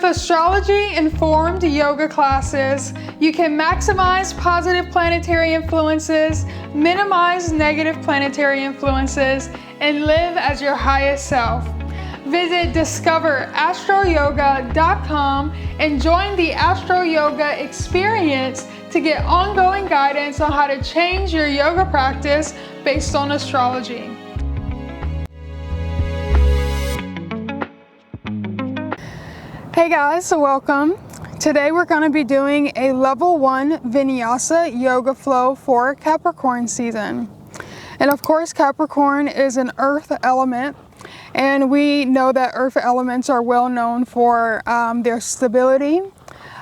With astrology-informed yoga classes, you can maximize positive planetary influences, minimize negative planetary influences, and live as your highest self. Visit discoverastroyoga.com and join the Astro Yoga experience to get ongoing guidance on how to change your yoga practice based on astrology. Hey guys, so welcome. Today we're going to be doing a level 1 Vinyasa yoga flow for Capricorn season. And of course, Capricorn is an earth element, and we know that earth elements are well known for their stability,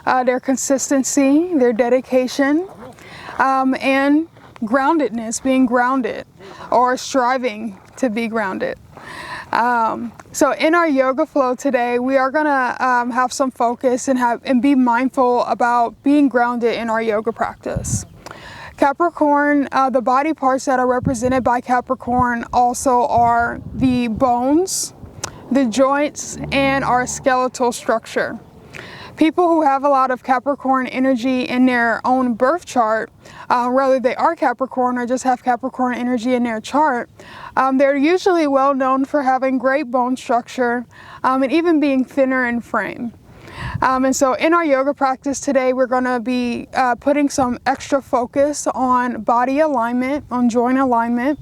their consistency, their dedication, and groundedness, being grounded or striving to be grounded. So in our yoga flow today, we are gonna have some focus and be mindful about being grounded in our yoga practice. Capricorn, the body parts that are represented by Capricorn also are the bones, the joints, and our skeletal structure. People who have a lot of Capricorn energy in their own birth chart, whether they are Capricorn or just have Capricorn energy in their chart, they're usually well known for having great bone structure and even being thinner in frame. And so in our yoga practice today, we're going to be putting some extra focus on body alignment, on joint alignment.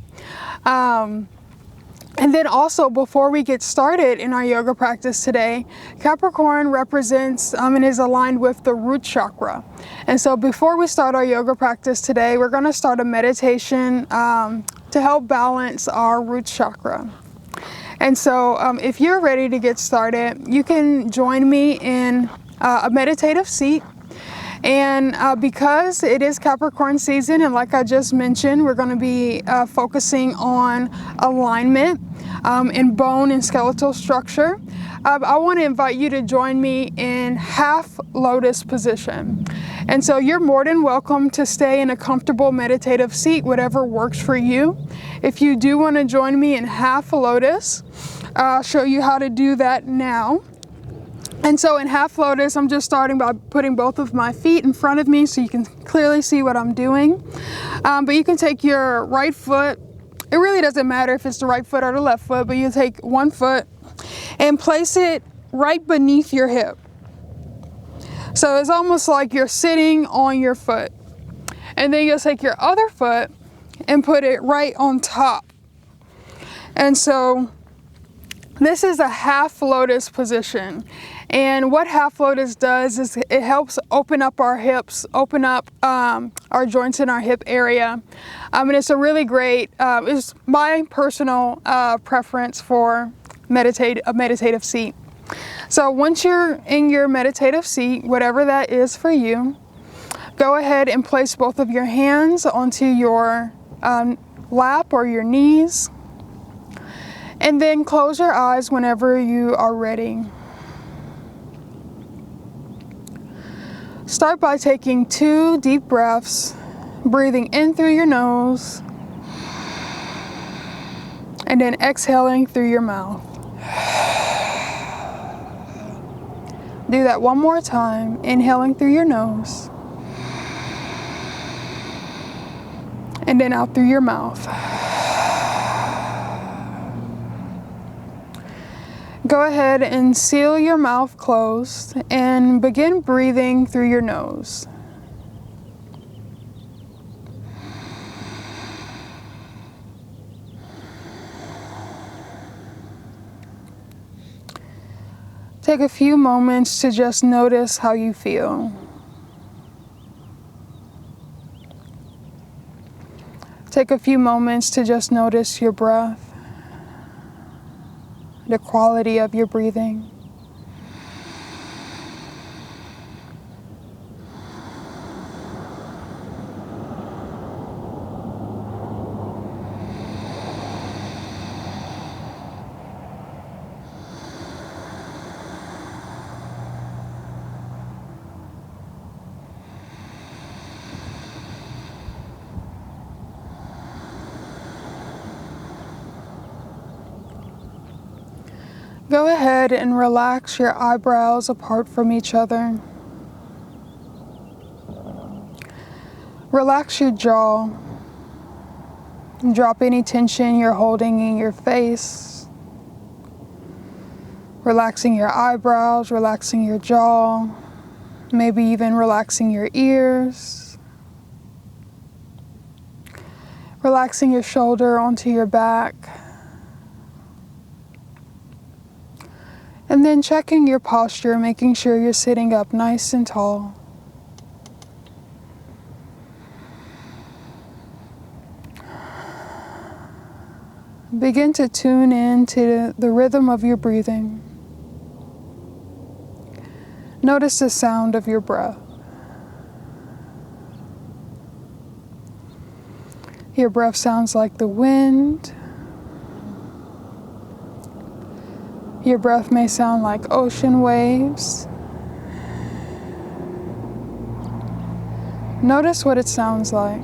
And then also, before we get started in our yoga practice today, Capricorn represents and is aligned with the Root Chakra. And so before we start our yoga practice today, we're going to start a meditation to help balance our Root Chakra. And so if you're ready to get started, you can join me in a meditative seat. And because it is Capricorn season, and like I just mentioned, we're going to be focusing on alignment in bone and skeletal structure, I want to invite you to join me in half lotus position. And so you're more than welcome to stay in a comfortable meditative seat, whatever works for you. If you do want to join me in half lotus, I'll show you how to do that now. And so in half lotus, I'm just starting by putting both of my feet in front of me so you can clearly see what I'm doing. But you can take your right foot. It really doesn't matter if it's the right foot or the left foot, but you take one foot and place it right beneath your hip. So it's almost like you're sitting on your foot. And then you'll take your other foot and put it right on top. And so this is a half lotus position. And what half lotus does is it helps open up our hips, open up our joints in our hip area. And it's a really great, it's my personal preference for a meditative seat. So once you're in your meditative seat, whatever that is for you, go ahead and place both of your hands onto your lap or your knees. And then close your eyes whenever you are ready. Start by taking 2 deep breaths, breathing in through your nose, and then exhaling through your mouth. Do that one more time, inhaling through your nose, and then out through your mouth. Go ahead and seal your mouth closed and begin breathing through your nose. Take a few moments to just notice how you feel. Take a few moments to just notice your breath, the quality of your breathing. Go ahead and relax your eyebrows apart from each other. Relax your jaw. Drop any tension you're holding in your face. Relaxing your eyebrows, relaxing your jaw, maybe even relaxing your ears. Relaxing your shoulder onto your back. And then checking your posture, making sure you're sitting up nice and tall. Begin to tune in to the rhythm of your breathing. Notice the sound of your breath. Your breath sounds like the wind. Your breath may sound like ocean waves. Notice what it sounds like.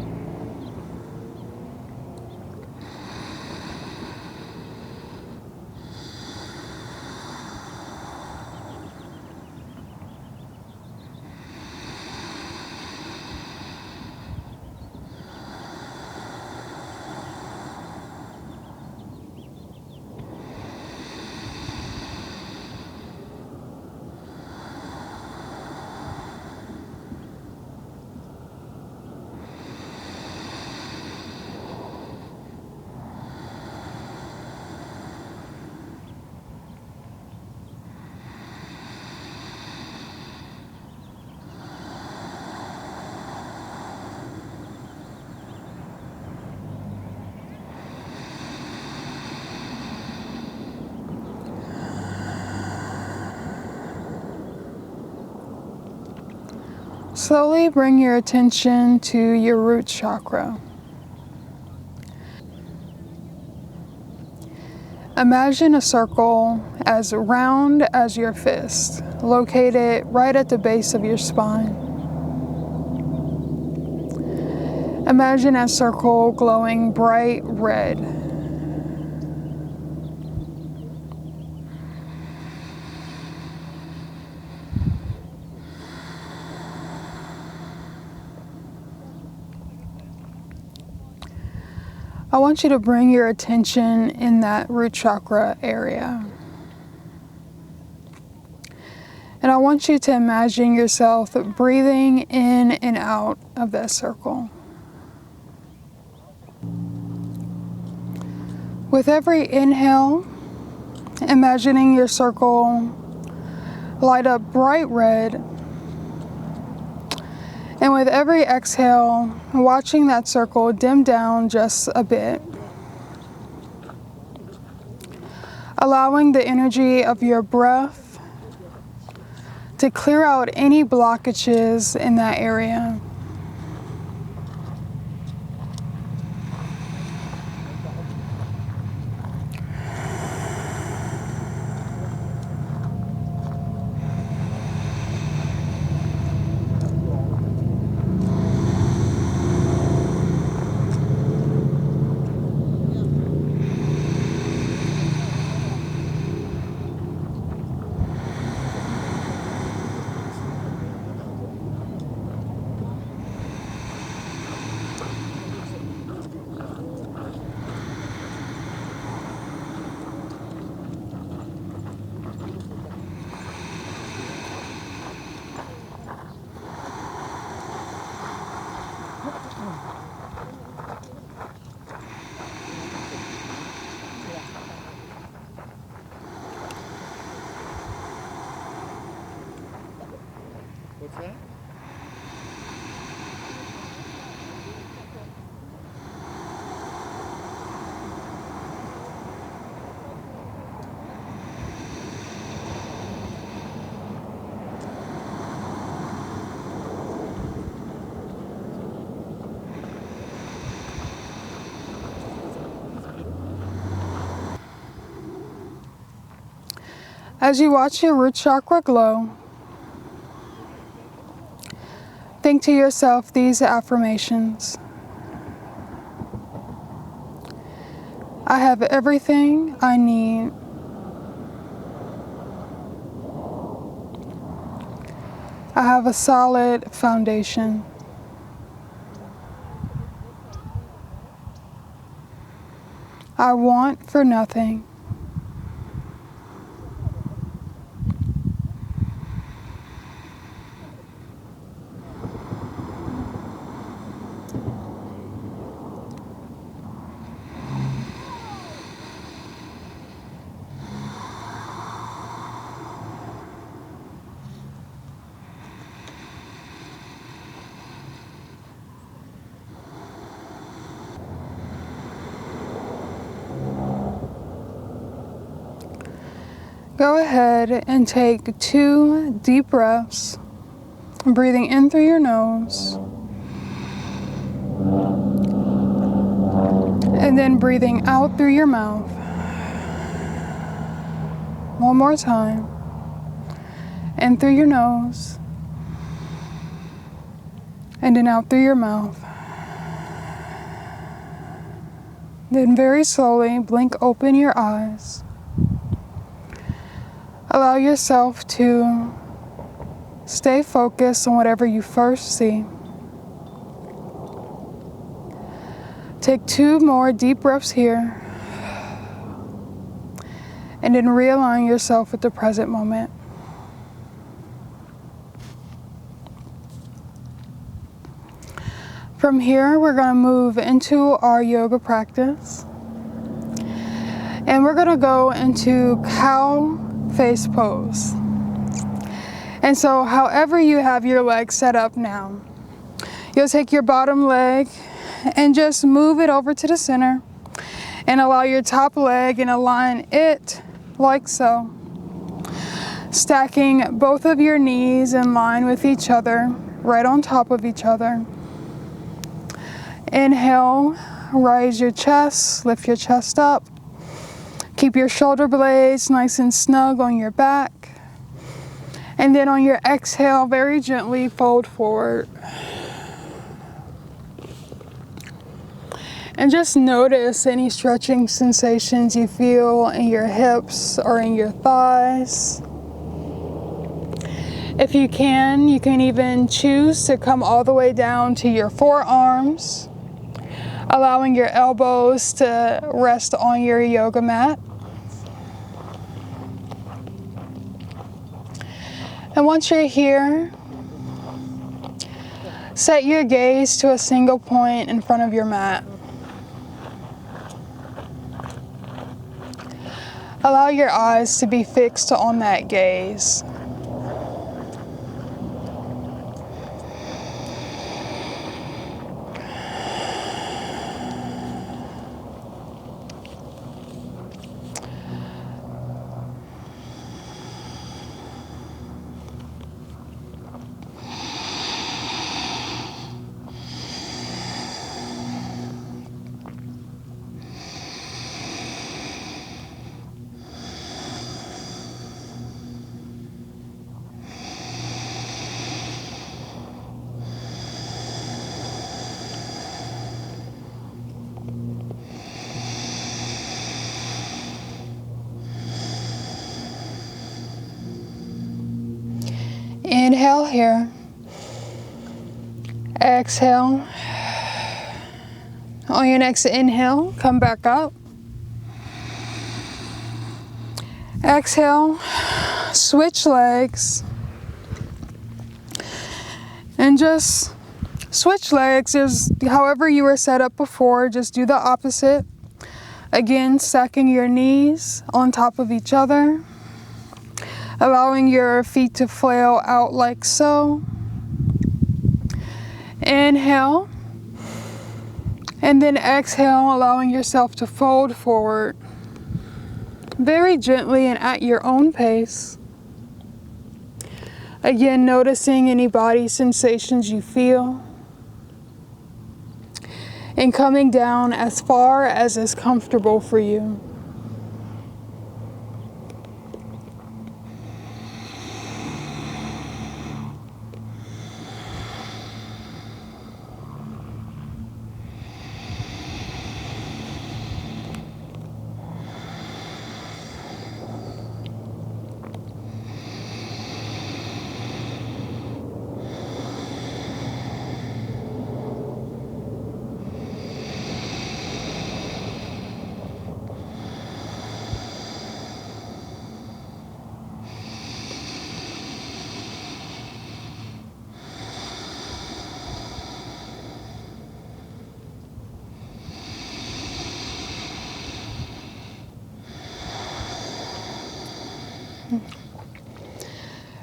Slowly bring your attention to your root chakra. Imagine a circle as round as your fist, located right at the base of your spine. Imagine that circle glowing bright red. I want you to bring your attention in that root chakra area. And I want you to imagine yourself breathing in and out of that circle. With every inhale, imagining your circle light up bright red. And with every exhale, watching that circle dim down just a bit. Allowing the energy of your breath to clear out any blockages in that area. What's that? As you watch your root chakra glow, think to yourself these affirmations. I have everything I need. have a solid foundation. I want for nothing. Go ahead and take 2 deep breaths, breathing in through your nose, and then breathing out through your mouth. One more time. In through your nose, and then out through your mouth. Then very slowly blink open your eyes. Allow yourself to stay focused on whatever you first see. Take 2 more deep breaths here, and then realign yourself with the present moment. From here, we're going to move into our yoga practice, and we're going to go into cow face pose. And so however you have your legs set up now, you'll take your bottom leg and just move it over to the center and allow your top leg and align it like so, stacking both of your knees in line with each other, right on top of each other. Inhale, raise your chest, lift your chest up. Keep your shoulder blades nice and snug on your back. And then on your exhale, very gently fold forward. And just notice any stretching sensations you feel in your hips or in your thighs. If you can even choose to come all the way down to your forearms, allowing your elbows to rest on your yoga mat. And once you're here, set your gaze to a single point in front of your mat. Allow your eyes to be fixed on that gaze. Inhale here. Exhale. On your next inhale, come back up. Exhale, switch legs. And just switch legs. Just however you were set up before, just do the opposite. Again, stacking your knees on top of each other. Allowing your feet to flail out like so. Inhale. And then exhale, allowing yourself to fold forward. Very gently and at your own pace. Again, noticing any body sensations you feel. And coming down as far as is comfortable for you.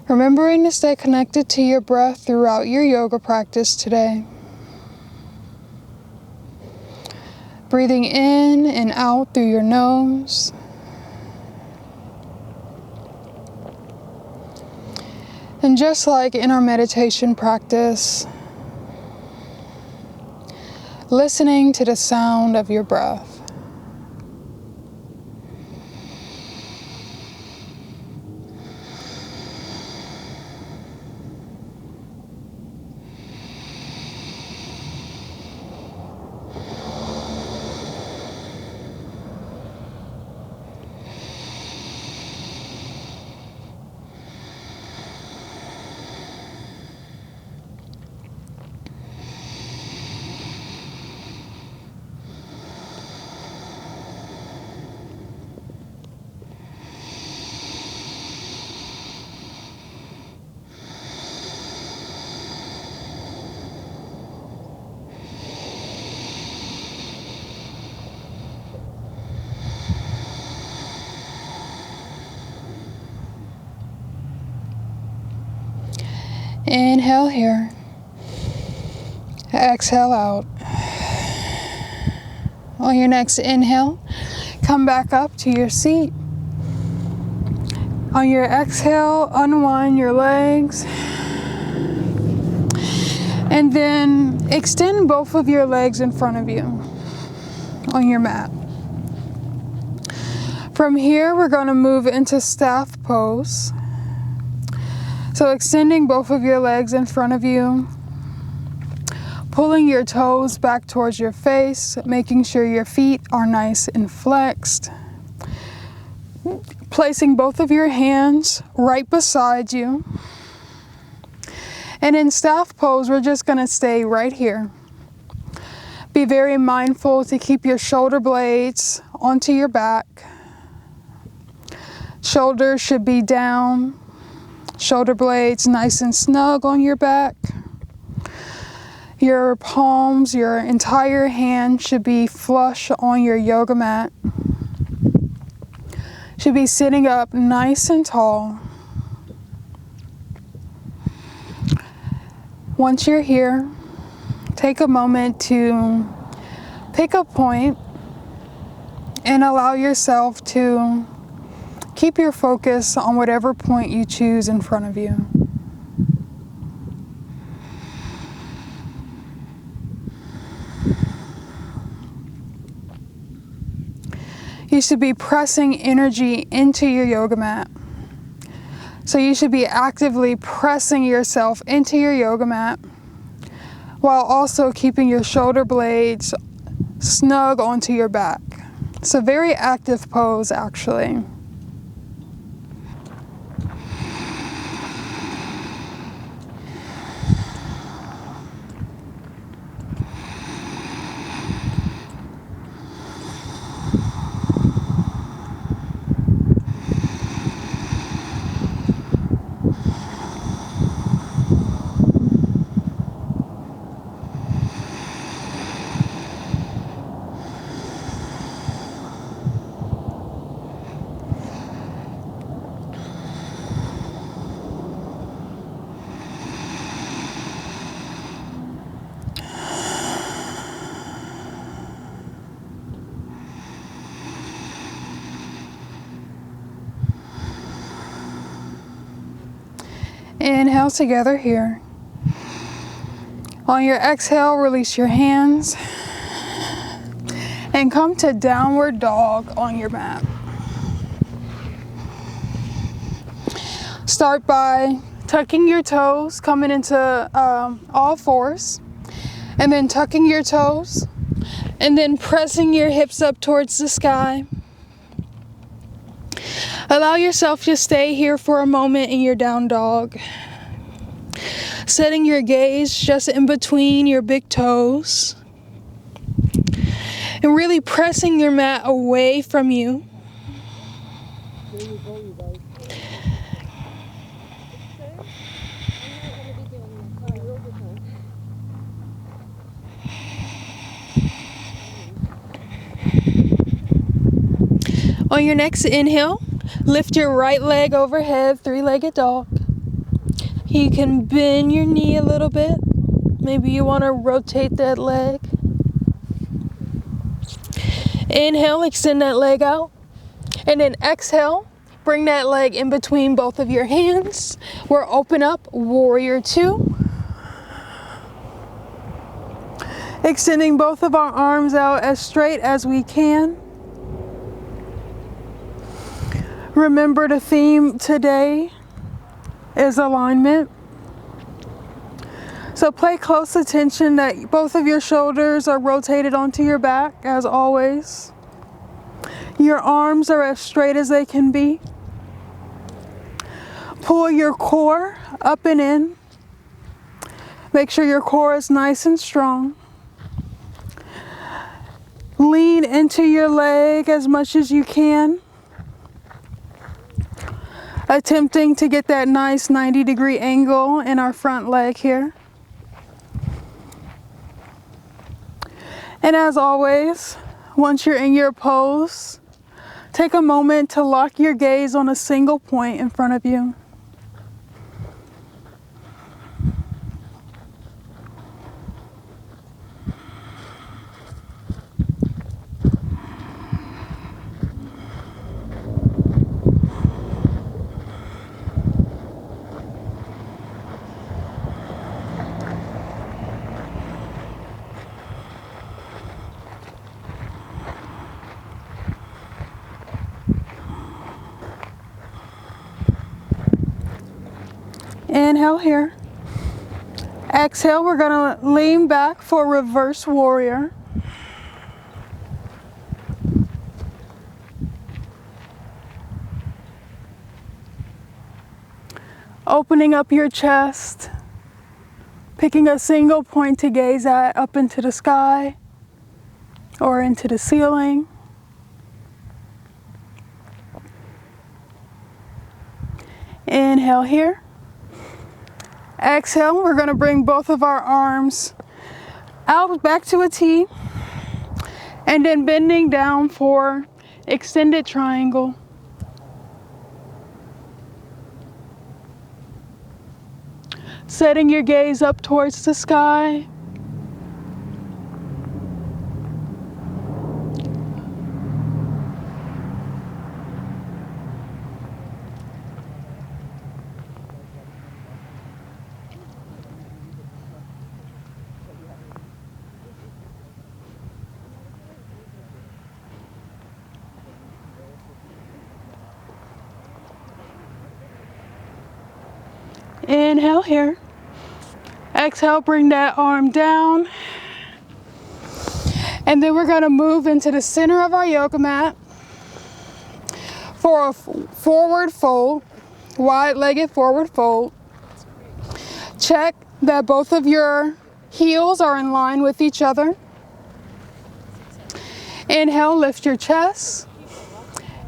Remembering to stay connected to your breath throughout your yoga practice today. Breathing in and out through your nose. And just like in our meditation practice, listening to the sound of your breath. Inhale here. Exhale out. On your next inhale, come back up to your seat. On your exhale, unwind your legs. And then extend both of your legs in front of you on your mat. From here, we're going to move into staff pose. So extending both of your legs in front of you, pulling your toes back towards your face, making sure your feet are nice and flexed. Placing both of your hands right beside you. And in staff pose, we're just going to stay right here. Be very mindful to keep your shoulder blades onto your back. Shoulders should be down. Shoulder blades nice and snug on your back. Your palms, your entire hand should be flush on your yoga mat. Should be sitting up nice and tall. Once you're here, take a moment to pick a point and allow yourself to keep your focus on whatever point you choose in front of you. You should be pressing energy into your yoga mat. So you should be actively pressing yourself into your yoga mat while also keeping your shoulder blades snug onto your back. It's a very active pose, actually. Inhale together here. On your exhale, release your hands and come to downward dog on your mat. Start by tucking your toes, coming into all fours, and then tucking your toes, and then pressing your hips up towards the sky. Allow yourself to stay here for a moment in your down dog. Setting your gaze just in between your big toes. And really pressing your mat away from you. On your next inhale, Lift your right leg overhead, three-legged dog. You can bend your knee a little bit. Maybe you want to rotate that leg. Inhale, extend that leg out. And then exhale, bring that leg in between both of your hands. We'll open up Warrior Two. Extending both of our arms out as straight as we can. Remember, the theme today is alignment. So pay close attention that both of your shoulders are rotated onto your back as always. Your arms are as straight as they can be. Pull your core up and in. Make sure your core is nice and strong. Lean into your leg as much as you can. Attempting to get that nice 90-degree angle in our front leg here. And as always, once you're in your pose, take a moment to lock your gaze on a single point in front of you. Inhale here. Exhale, we're going to lean back for reverse warrior. Opening up your chest, picking a single point to gaze at up into the sky or into the ceiling. Inhale here. Exhale, we're going to bring both of our arms out back to a T and then bending down for extended triangle. Setting your gaze up towards the sky. Inhale here. Exhale, bring that arm down. And then we're going to move into the center of our yoga mat for a forward fold, wide-legged forward fold. Check that both of your heels are in line with each other. Inhale, lift your chest.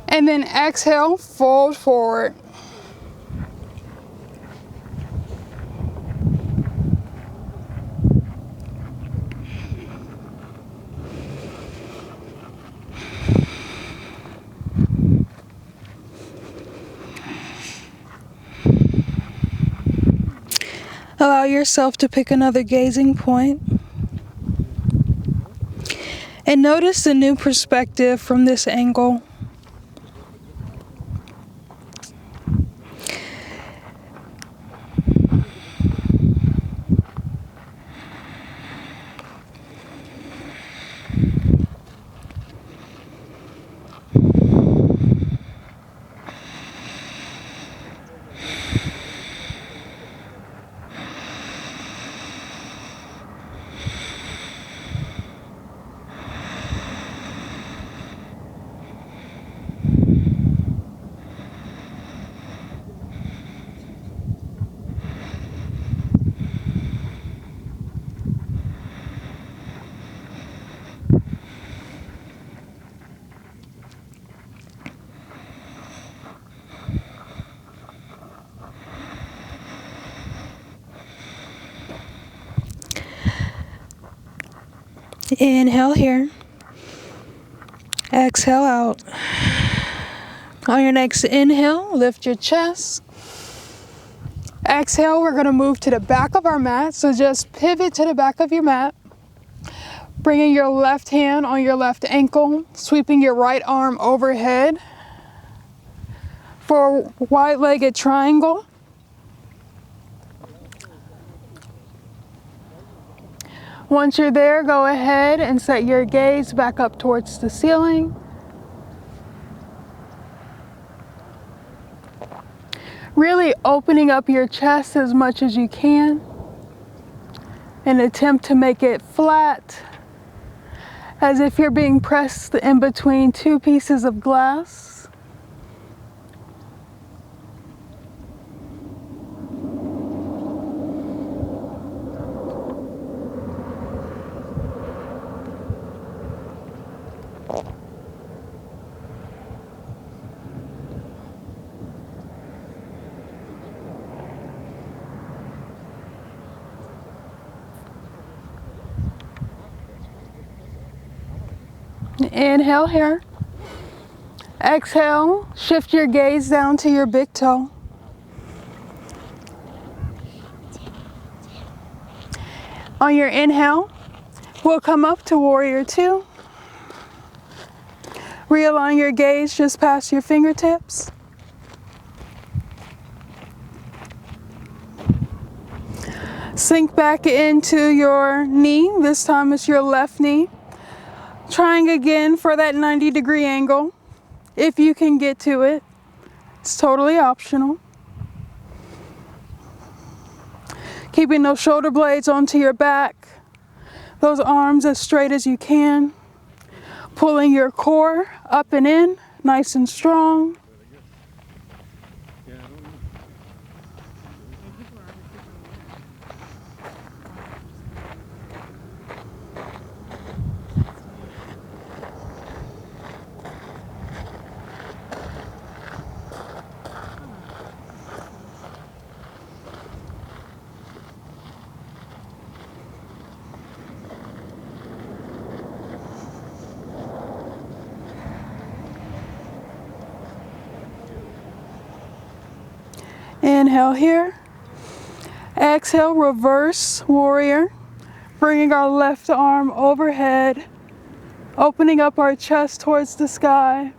And then exhale, fold forward. Allow yourself to pick another gazing point. And notice the new perspective from this angle. Inhale here. Exhale out. On your next inhale, lift your chest. Exhale, we're going to move to the back of our mat. So just pivot to the back of your mat. Bringing your left hand on your left ankle, sweeping your right arm overhead for a wide-legged triangle. Once you're there, go ahead and set your gaze back up towards the ceiling. Really opening up your chest as much as you can and attempt to make it flat, as if you're being pressed in between two pieces of glass. Inhale here. Exhale, shift your gaze down to your big toe. On your inhale, we'll come up to warrior two. Realign your gaze just past your fingertips. Sink back into your knee. This time it's your left knee. Trying again for that 90-degree angle, if you can get to it. It's totally optional. Keeping those shoulder blades onto your back, those arms as straight as you can. Pulling your core up and in, nice and strong. Inhale here. Exhale, reverse warrior. Bringing our left arm overhead, opening up our chest towards the sky.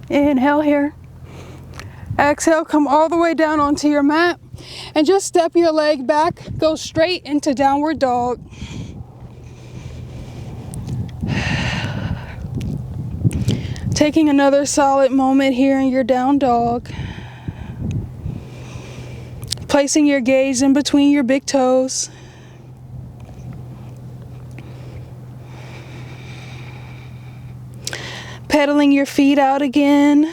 Inhale here. Exhale, come all the way down onto your mat and just step your leg back, go straight into downward dog. Taking another solid moment here in your down dog. Placing your gaze in between your big toes. Pedaling your feet out again.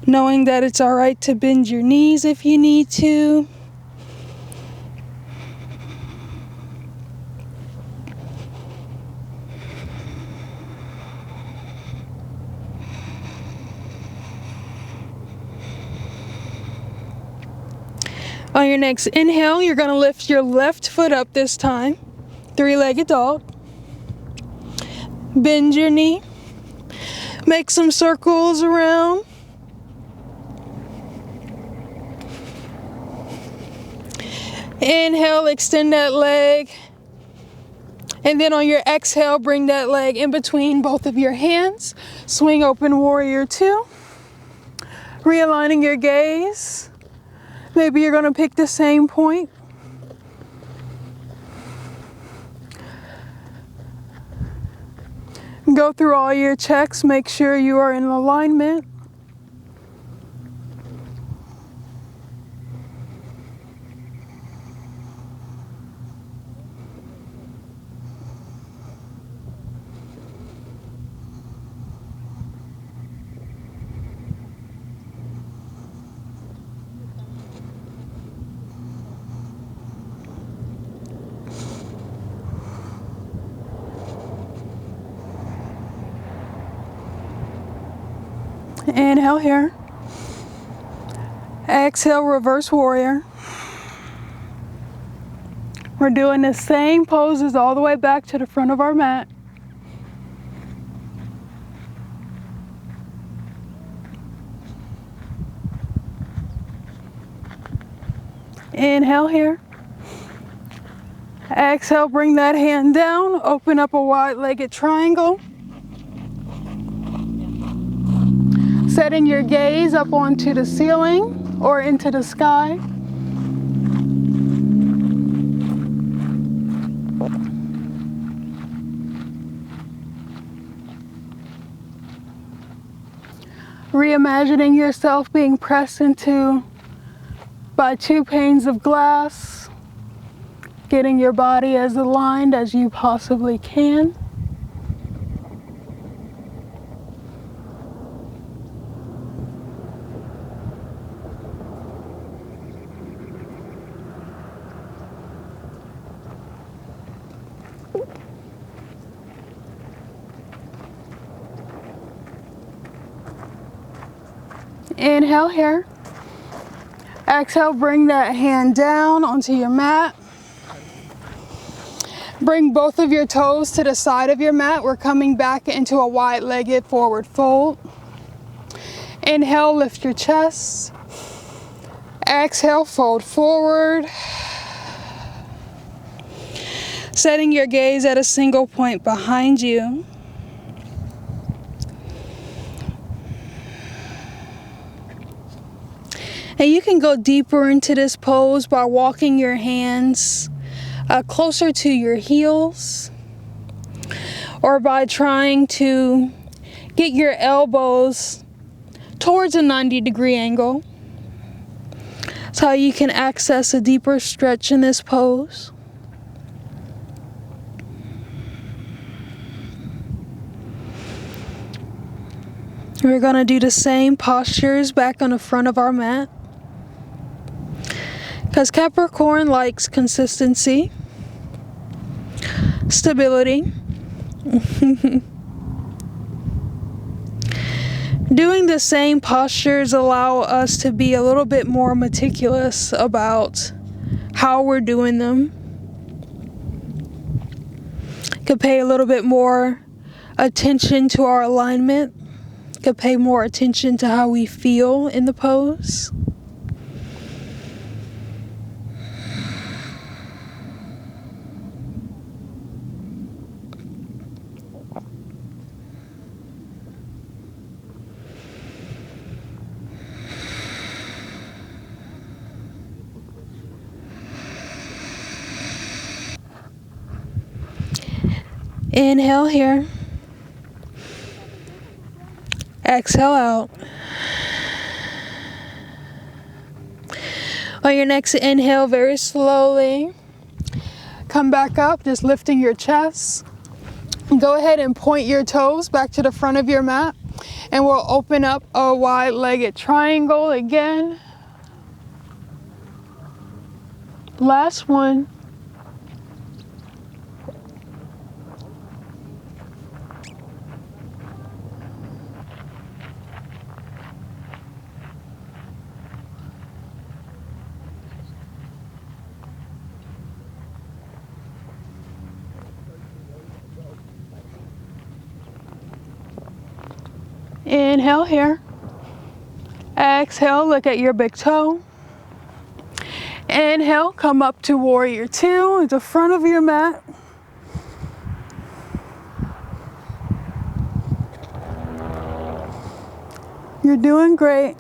Knowing that it's all right to bend your knees if you need to. On your next inhale, you're going to lift your left foot up this time. Three-legged dog. Bend your knee. Make some circles around. Inhale, extend that leg. And then on your exhale, bring that leg in between both of your hands. Swing open warrior two. Realigning your gaze. Maybe you're going to pick the same point. Go through all your checks. Make sure you are in alignment. Inhale here. Exhale, reverse warrior. We're doing the same poses all the way back to the front of our mat. Inhale here. Exhale, bring that hand down, open up a wide-legged triangle. Setting your gaze up onto the ceiling or into the sky. Reimagining yourself being pressed into by two panes of glass, getting your body as aligned as you possibly can. Inhale here. Exhale, bring that hand down onto your mat. Bring both of your toes to the side of your mat. We're coming back into a wide-legged forward fold. Inhale, lift your chest. Exhale, fold forward. Setting your gaze at a single point behind you. And you can go deeper into this pose by walking your hands closer to your heels, or by trying to get your elbows towards a 90-degree angle. That's how you can access a deeper stretch in this pose. We're going to do the same postures back on the front of our mat, because Capricorn likes consistency, stability. Doing the same postures allow us to be a little bit more meticulous about how we're doing them. Could pay a little bit more attention to our alignment. Could pay more attention to how we feel in the pose. Inhale here. Exhale out. On your next inhale, very slowly, come back up, just lifting your chest. Go ahead and point your toes back to the front of your mat, and we'll open up a wide-legged triangle again. Last one. Inhale here. Exhale, look at your big toe. Inhale, come up to warrior two at the front of your mat. You're doing great.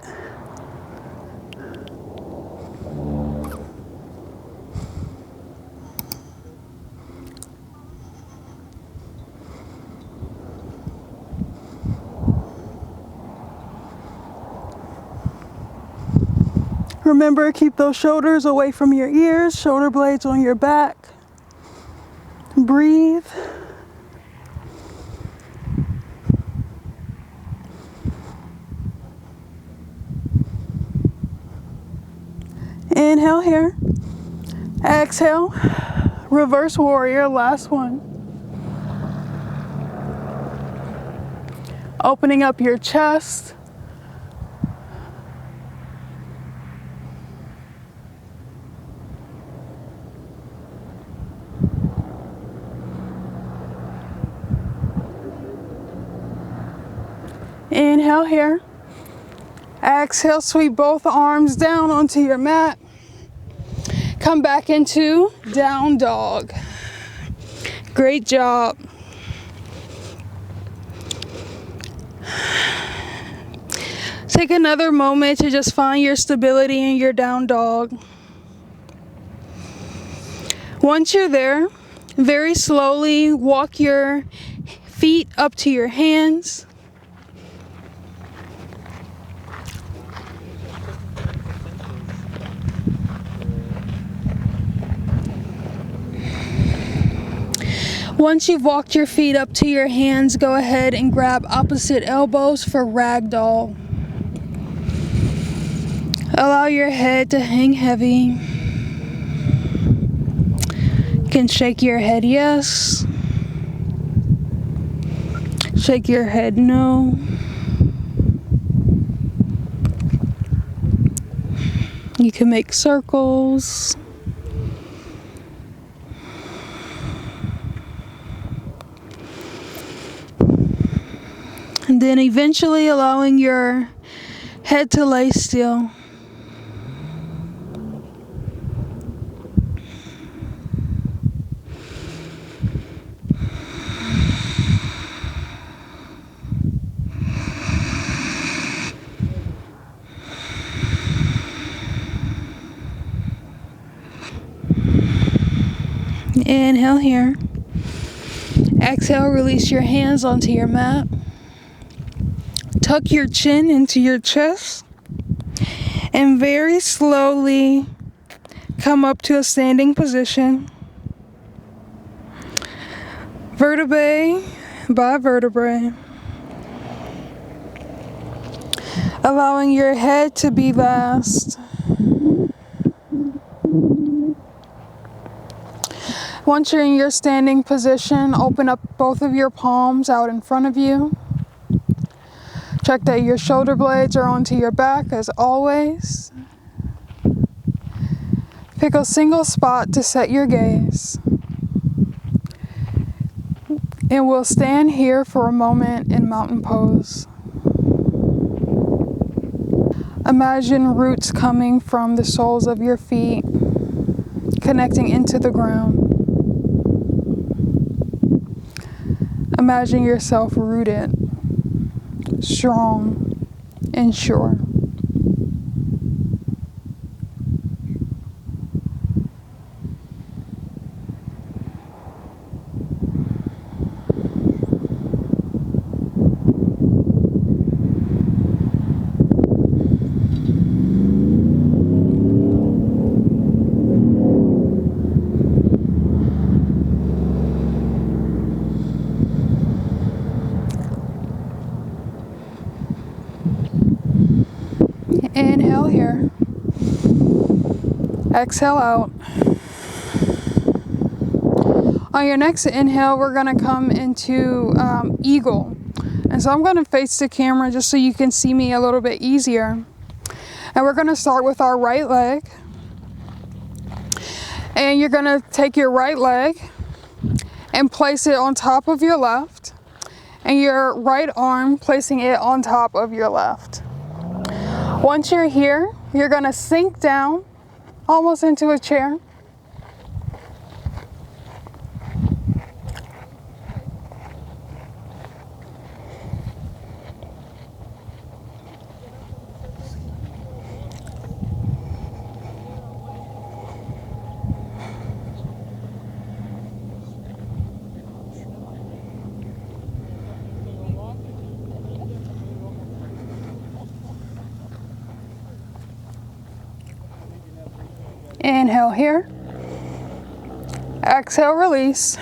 Remember, keep those shoulders away from your ears, shoulder blades on your back. Breathe. Inhale here. Exhale. Reverse warrior, last one. Opening up your chest, Inhale here. Exhale, sweep both arms down onto your mat. Come back into down dog. Great job. Take another moment to just find your stability in your down dog. Once you're there, very slowly walk your feet up to your hands. Once you've walked your feet up to your hands, go ahead and grab opposite elbows for ragdoll. Allow your head to hang heavy. You can shake your head yes. Shake your head no. You can make circles. And then eventually allowing your head to lay still. Inhale here. Exhale, release your hands onto your mat. Tuck your chin into your chest and very slowly come up to a standing position. Vertebrae by vertebrae. Allowing your head to be last. Once you're in your standing position, open up both of your palms out in front of you. Check that your shoulder blades are onto your back as always. Pick a single spot to set your gaze. And we'll stand here for a moment in mountain pose. Imagine roots coming from the soles of your feet, connecting into the ground. Imagine yourself rooted, strong, and sure. Inhale here. Exhale out. On your next inhale, we're going to come into eagle. And so I'm going to face the camera just so you can see me a little bit easier. And we're going to start with our right leg. And you're going to take your right leg and place it on top of your left. And your right arm placing it on top of your left. Once you're here, you're going to sink down almost into a chair. Inhale here. Exhale, release.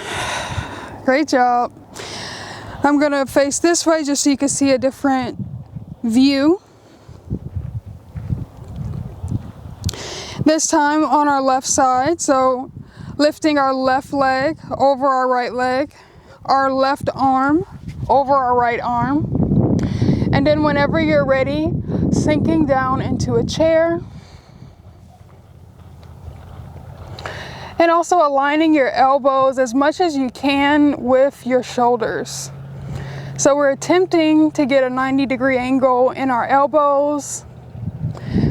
Great job. I'm going to face this way just so you can see a different view. This time on our left side, so lifting our left leg over our right leg, our left arm over our right arm, and then whenever you're ready, sinking down into a chair. And also aligning your elbows as much as you can with your shoulders. So we're attempting to get a 90-degree angle in our elbows.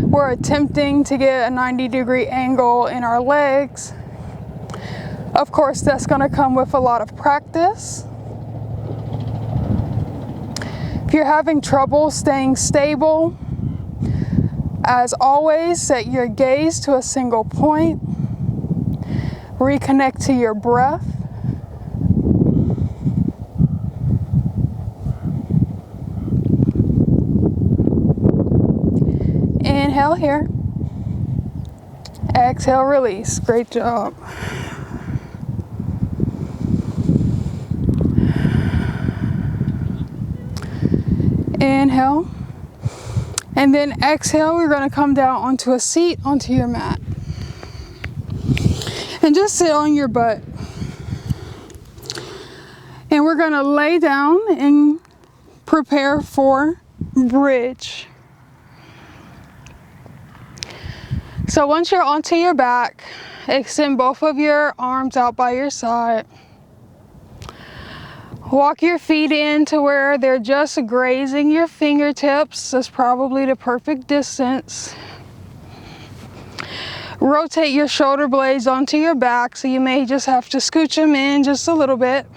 We're attempting to get a 90-degree angle in our legs. Of course, that's going to come with a lot of practice. If you're having trouble staying stable, as always, set your gaze to a single point. Reconnect to your breath. Inhale here. Exhale, release. Great job. Inhale. And then exhale, we're going to come down onto a seat, onto your mat. And just sit on your butt. And we're going to lay down and prepare for bridge. So once you're onto your back, extend both of your arms out by your side. Walk your feet in to where they're just grazing your fingertips. That's probably the perfect distance. Rotate your shoulder blades onto your back, so you may just have to scooch them in just a little bit.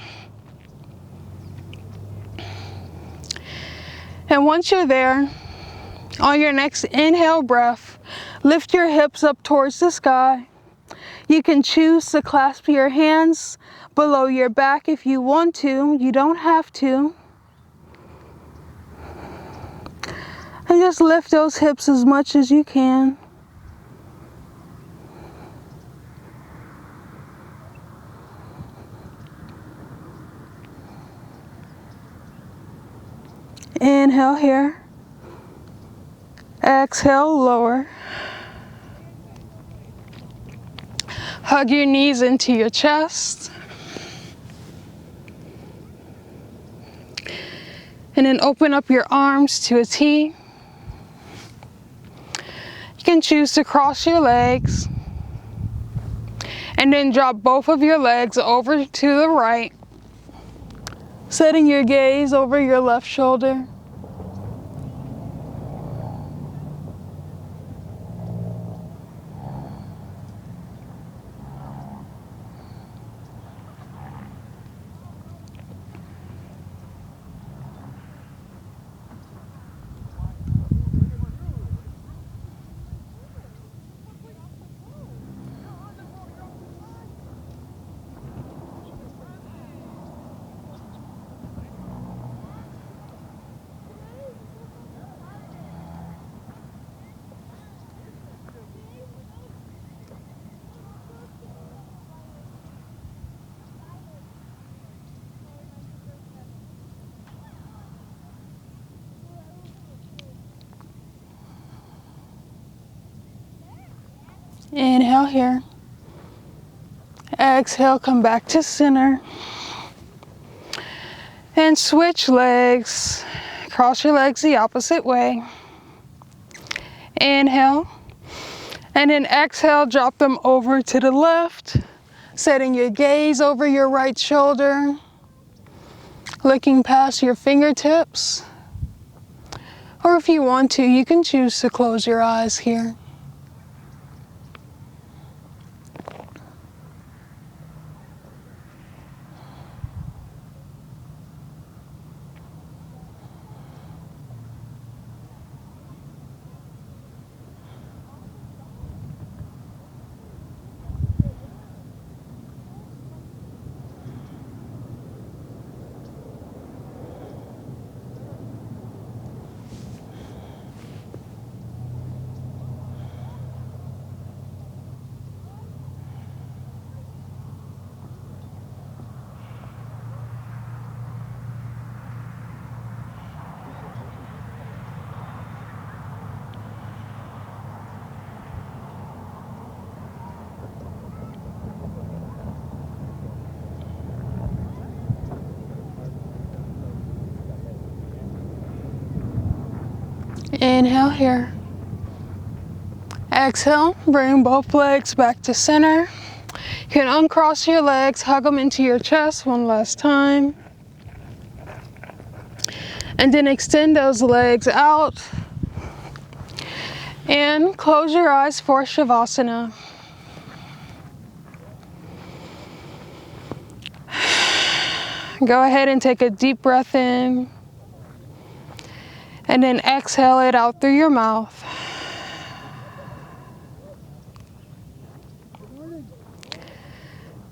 And once you're there, on your next inhale breath, lift your hips up towards the sky. You can choose to clasp your hands below your back if you want to. You don't have to. And just lift those hips as much as you can. Inhale here. Exhale, lower. Hug your knees into your chest. And then open up your arms to a T. You can choose to cross your legs. And then drop both of your legs over to the right, setting your gaze over your left shoulder. Inhale here. Exhale, come back to center. And switch legs. Cross your legs the opposite way. Inhale. And then exhale, drop them over to the left. Setting your gaze over your right shoulder. Looking past your fingertips. Or if you want to, you can choose to close your eyes here. Inhale here. Exhale, bring both legs back to center. You can uncross your legs, hug them into your chest one last time. And then extend those legs out and close your eyes for Shavasana. Go ahead and take a deep breath in and then exhale it out through your mouth.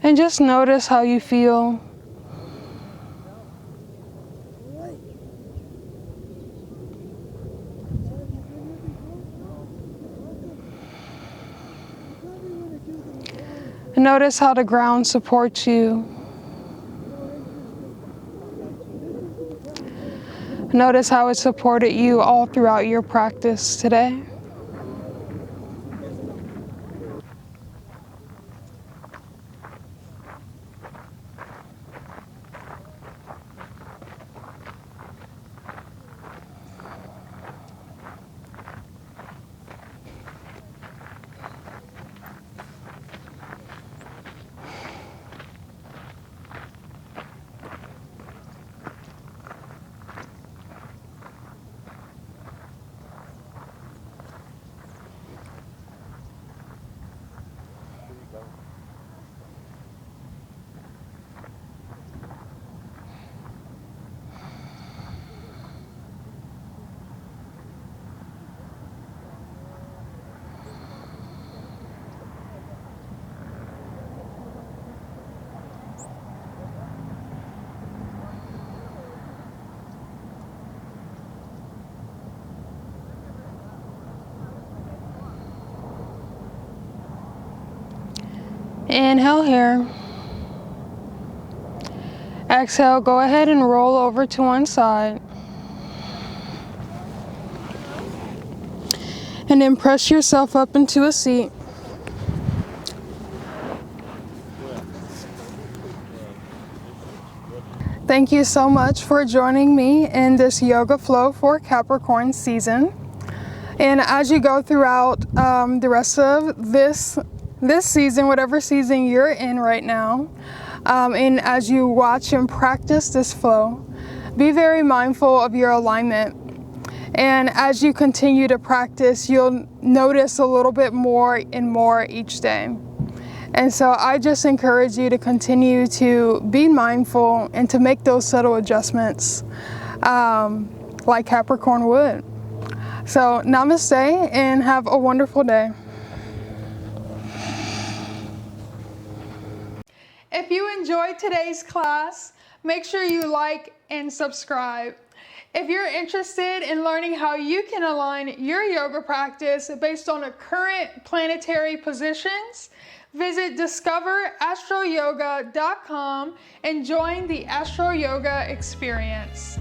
And just notice how you feel. Notice how the ground supports you. Notice how it supported you all throughout your practice today. Inhale here. Exhale, go ahead and roll over to one side. And then press yourself up into a seat. Thank you so much for joining me in this yoga flow for Capricorn season. And as you go throughout the rest of this season, whatever season you're in right now, and as you watch and practice this flow, be very mindful of your alignment. And as you continue to practice, you'll notice a little bit more and more each day. And so I just encourage you to continue to be mindful and to make those subtle adjustments like Capricorn would. So namaste and have a wonderful day. If you enjoyed today's class, make sure you like and subscribe. If you're interested in learning how you can align your yoga practice based on the current planetary positions, visit discoverastroyoga.com and join the Astro Yoga experience.